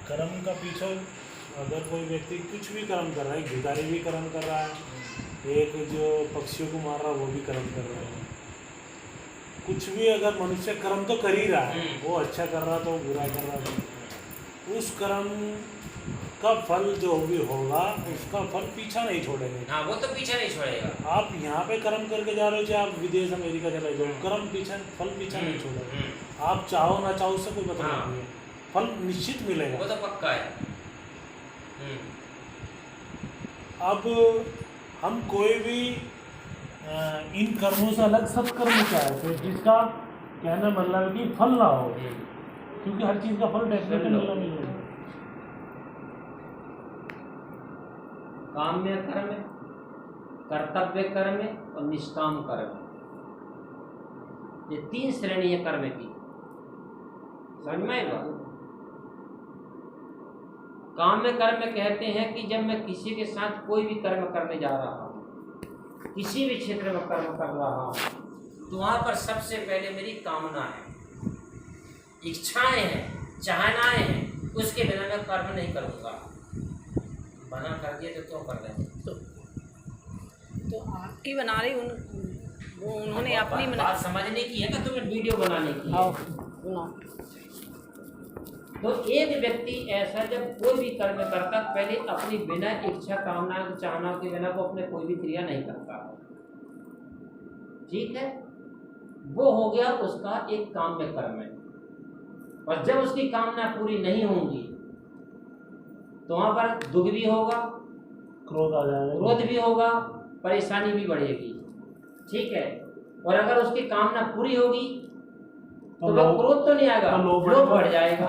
कर्म का पीछे अगर कोई व्यक्ति कुछ भी कर्म कर रहा है, भिखारी भी कर्म कर रहा है, एक जो पक्षियों को मार रहा है वो भी कर्म कर रहा है। कुछ भी अगर मनुष्य कर्म तो कर ही रहा है, वो अच्छा कर रहा तो बुरा कर रहा तो उस कर्म का फल जो भी होगा उसका फल पीछा नहीं छोड़ेगा। हाँ, वो तो पीछा नहीं छोड़ेगा। आप यहाँ पे कर्म करके जा रहे हो, चाहे आप विदेश अमेरिका चले जाओ, कर्म पीछा फल पीछा नहीं छोड़ेगा। आप चाहो ना चाहो उससे कोई मतलब नहीं है, फल निश्चित मिलेगा, वो तो पक्का है। अब हम कोई भी इन कर्मों से अलग सत्कर्म चाहते जिसका कहना मतलब कि फल ना हो, क्योंकि हर चीज़ का फल डेफिनेटली मिलेगा। काम्य कर्म, कर्तव्य कर्म और निष्काम कर्म, ये 3 श्रेणी है कर्म की। समझ में आएगा? काम्य कर्म कहते हैं कि जब मैं किसी के साथ कोई भी कर्म करने जा रहा हूँ, किसी भी क्षेत्र में कर्म कर रहा हूँ, तो वहाँ पर सबसे पहले मेरी कामना है, इच्छाएं हैं, चाहनाएं हैं, उसके बिना मैं कर्म नहीं करूँगा। बना कर दिया तो क्यों कर रहे हैं? तो आपकी बना रही वो उन्होंने अपनी बात समझने की है कि तुम्हें वीडियो बनाने की है। तो एक व्यक्ति ऐसा जब कोई भी कर्म करता, पहले अपनी बिना इच्छा कामना चाहना के बिना वो अपने कोई भी क्रिया नहीं करता। ठीक है, वो हो गया उसका एक काम्य कर्म है। और जब उसकी कामना पूरी नहीं होंगी तो वहां पर दुख भी होगा, क्रोध आ जाएगा, क्रोध भी होगा, परेशानी भी बढ़ेगी। ठीक है, और अगर उसकी कामना पूरी होगी तो वह क्रोध तो नहीं आएगा, लोभ बढ़ जाएगा,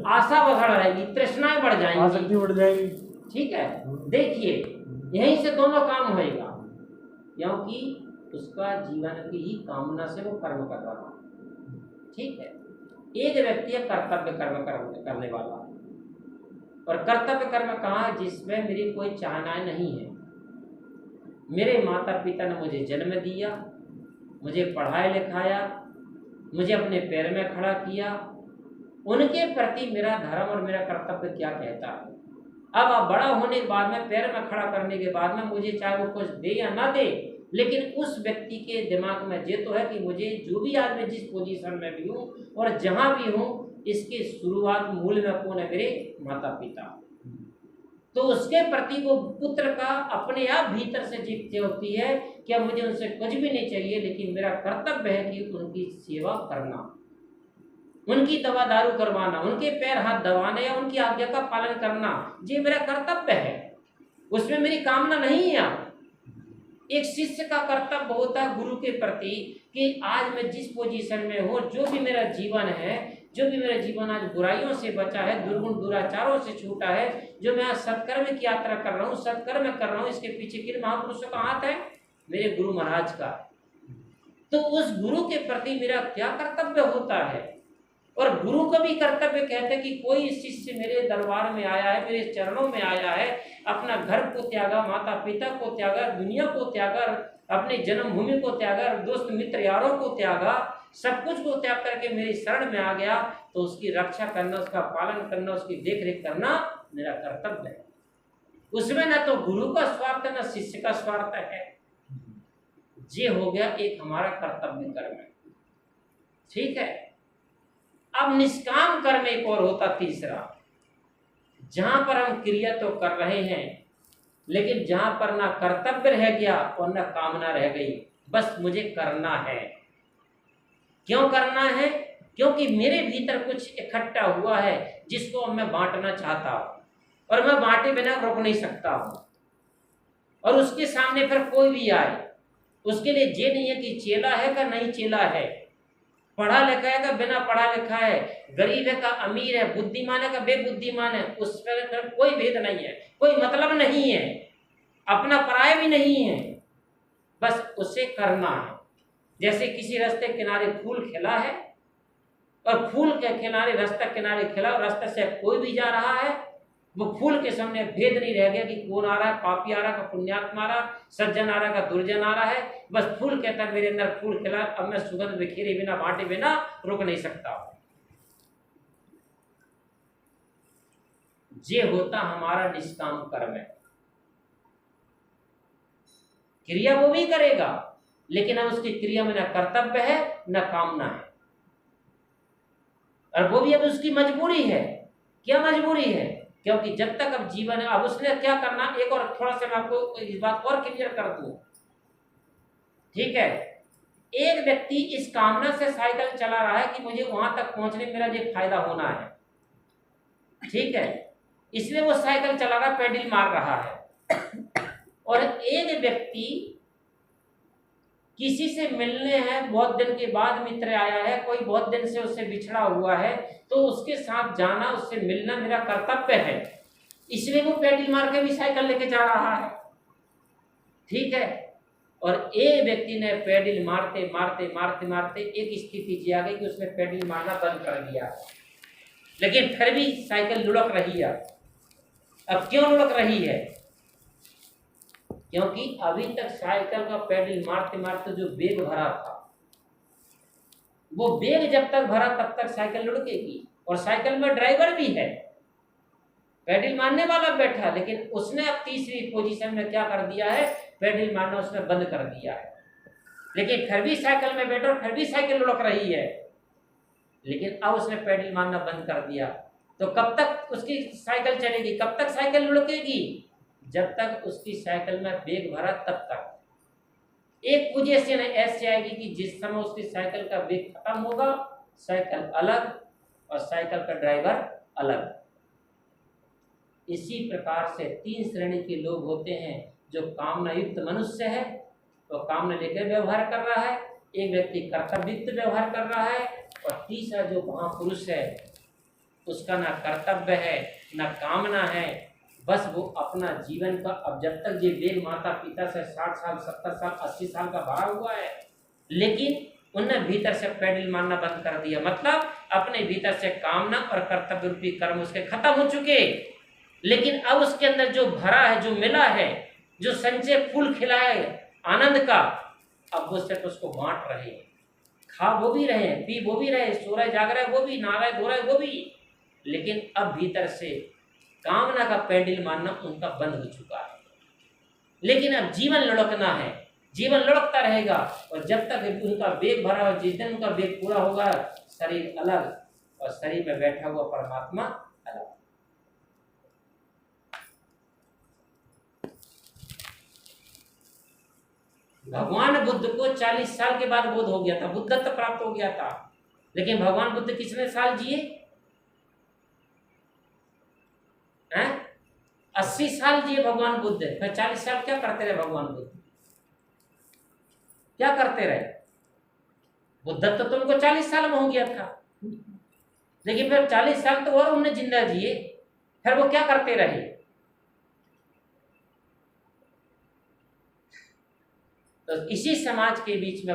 आशा बढ़ जाएगी, तृष्णाएं बढ़ जाएंगी, आसक्ति बढ़ जाएगी। ठीक है, देखिए यहीं से दोनों काम होएगा, क्योंकि उसका जीवन की ही कामना से वो कर्म कर रहा है। ठीक है, एक व्यक्ति है कर्तव्य कर्म करने वाला, और कर्तव्य कर्म कहाँ, जिसमें मेरी कोई चाहनाएं नहीं है। मेरे माता पिता ने मुझे जन्म दिया, मुझे पढ़ाया लिखाया, मुझे अपने पैर में खड़ा किया, उनके प्रति मेरा धर्म और मेरा कर्तव्य क्या कहता है। अब आप बड़ा होने के बाद में, पैर में खड़ा करने के बाद में, मुझे चाहे वो कुछ दे या ना दे, लेकिन उस व्यक्ति के दिमाग में ये तो है कि मुझे जो भी आज मैं जिस पोजीशन में भी हूँ और जहाँ भी हूँ, इसके शुरुआत मूल में कौन है? मेरे माता पिता। तो उसके प्रति वो पुत्र का अपने आप भीतर से जीत होती है कि अब मुझे उनसे कुछ भी नहीं चाहिए, लेकिन मेरा कर्तव्य है कि उनकी सेवा करना, उनकी दवा दारू करवाना, उनके पैर हाथ दबाना या उनकी आज्ञा का पालन करना, ये मेरा कर्तव्य है। उसमें मेरी कामना नहीं है। एक शिष्य का कर्तव्य होता है गुरु के प्रति कि आज मैं जिस पोजीशन में हूँ, जो भी मेरा जीवन है, जो भी मेरा जीवन आज बुराइयों से बचा है, दुर्गुण दुराचारों से छूटा है, जो मैं आज सत्कर्म की यात्रा कर रहा हूँ, सत्कर्म कर रहा हूँ, इसके पीछे किन महापुरुषों का हाथ है? मेरे गुरु महाराज का। तो उस गुरु के प्रति मेरा क्या कर्तव्य होता है? और गुरु का भी कर्तव्य कहते हैं कि कोई शिष्य मेरे दरबार में आया है, मेरे चरणों में आया है, अपना घर को त्यागा, माता पिता को त्यागा, दुनिया को त्यागा, अपने जन्मभूमि को त्यागा, दोस्त मित्र यारों को त्यागा, सब कुछ को त्याग करके मेरी शरण में आ गया, तो उसकी रक्षा करना, उसका पालन करना, उसकी देख रेख करना मेरा कर्तव्य है। उसमें न तो गुरु का स्वार्थ है, न शिष्य का स्वार्थ है। ये हो गया एक हमारा कर्तव्य कर्म है। ठीक है, अब निष्काम कर्म एक और होता तीसरा, जहां पर हम क्रिया तो कर रहे हैं, लेकिन जहां पर ना कर्तव्य रह गया और ना कामना रह गई, बस मुझे करना है। क्यों करना है? क्योंकि मेरे भीतर कुछ इकट्ठा हुआ है जिसको मैं बांटना चाहता हूं, और मैं बांटे बिना रुक नहीं सकता हूं। और उसके सामने फिर कोई भी आए, उसके लिए ये नहीं है कि चेला है का नहीं चेला है, पढ़ा लिखा है का बिना पढ़ा लिखा है, गरीब है का अमीर है, बुद्धिमान है का बेबुद्धिमान है, उस पर कोई भेद नहीं है, कोई मतलब नहीं है, अपना पराया भी नहीं है, बस उसे करना है। जैसे किसी रास्ते किनारे फूल खिला है, और फूल के किनारे, रास्ता किनारे खिला, और रास्ते से कोई भी जा रहा है, वो फूल के सामने भेद नहीं रह गया कि कौन आ रहा है, पापी आ रहा है, पुण्यात्मा आ रहा, सज्जन आ रहा का दुर्जन आ रहा है। बस फूल कहता है मेरे अंदर फूल खिला, अब मैं सुगंध बिखेरे बिना, बांटे बिना रुक नहीं सकता। ये होता हमारा निष्काम कर्म है। क्रिया वो भी करेगा, लेकिन अब उसकी क्रिया में न कर्तव्य है न कामना है, और वो भी अब उसकी मजबूरी है। क्या मजबूरी है? क्योंकि जब तक अब जीवन है, अब उसने क्या करना, एक और थोड़ा सा मैं आपको इस बात और क्लियर कर दूं, ठीक है। एक व्यक्ति इस कामना से साइकिल चला रहा है कि मुझे वहां तक पहुंचने में मेरा ये फायदा होना है, ठीक है, इसलिए वो साइकिल चला रहा, पेडल मार रहा है। और एक व्यक्ति किसी से मिलने हैं, बहुत दिन के बाद मित्र आया है, कोई बहुत दिन से उससे बिछड़ा हुआ है, तो उसके साथ जाना, उससे मिलना मेरा कर्तव्य है, इसलिए वो पेडल मार के भी साइकिल लेके जा रहा है, ठीक है। और एक व्यक्ति ने पेडल मारते मारते मारते मारते एक स्थिति जी आ गई कि उसने पेडल मारना बंद कर दिया, लेकिन फिर भी साइकिल लुढ़क रही है। अब क्यों लुढ़क रही है? क्योंकि अभी तक साइकिल का पेडल मारते मारते जो वेग भरा था, वो वेग जब तक भरा तब तक साइकिल लुढ़केगी। और साइकिल में ड्राइवर भी है, पेडल मारने वाला बैठा, लेकिन उसने अब तीसरी पोजीशन में क्या कर दिया है, पेडल मारना उसने बंद कर दिया है। लेकिन फिर भी साइकिल में बैठा, फिर भी साइकिल लुढ़क रही है, लेकिन अब उसने पेडल मारना बंद कर दिया। तो कब तक उसकी साइकिल चलेगी, कब तक साइकिल लुढ़केगी? जब तक उसकी साइकिल में वेग भरा तब तक। एक पोजीशन ऐसी आएगी कि जिस समय उसकी साइकिल का वेग खत्म होगा, साइकिल अलग और साइकिल का ड्राइवर अलग। इसी प्रकार से तीन श्रेणी के लोग होते हैं। जो कामना युक्त मनुष्य है, तो कामना लेकर व्यवहार कर रहा है, एक व्यक्ति कर्तव्य युक्त व्यवहार कर रहा है, और तीसरा जो महापुरुष है, उसका ना कर्तव्य है ना कामना है, बस वो अपना जीवन का, अब जब तक ये वेग माता पिता से 60 साल 70 साल 80 साल का भरा हुआ है, लेकिन उनने भीतर से पेडल मारना बंद कर दिया, मतलब अपने भीतर से कामना और कर्तव्य रूपी कर्म उसके खत्म हो चुके। लेकिन अब उसके अंदर जो भरा है, जो मिला है, जो संचय फूल खिलाए आनंद का, अब वो सिर्फ उसको बांट रहे हैं। खा वो भी रहे हैं, पी वो भी रहे, सो रहे जाग रहे वो भी, नहा रहे धो रहे वो भी, लेकिन अब भीतर से कामना का पेडल मारना उनका बंद हो चुका है। लेकिन अब जीवन लुढ़कना है, जीवन लुढ़कता रहेगा, और जब तक उनका वेग भरा हो, जिस दिन उनका वेग पूरा होगा, शरीर अलग और शरीर में बैठा हुआ परमात्मा अलग। भगवान बुद्ध को 40 साल के बाद बोध हो गया था, बुद्धत्व प्राप्त हो गया था, लेकिन भगवान बुद्ध कितने साल जिए? 80 साल जिए भगवान बुद्ध। फिर 40 साल क्या करते रहे भगवान बुद्ध? क्या करते रहे? बुद्धत्व तो उनको 40 साल में हो गया था, लेकिन फिर 40 साल तो और उन्हें जिंदा जिए, फिर वो क्या करते रहे? तो इसी समाज के बीच में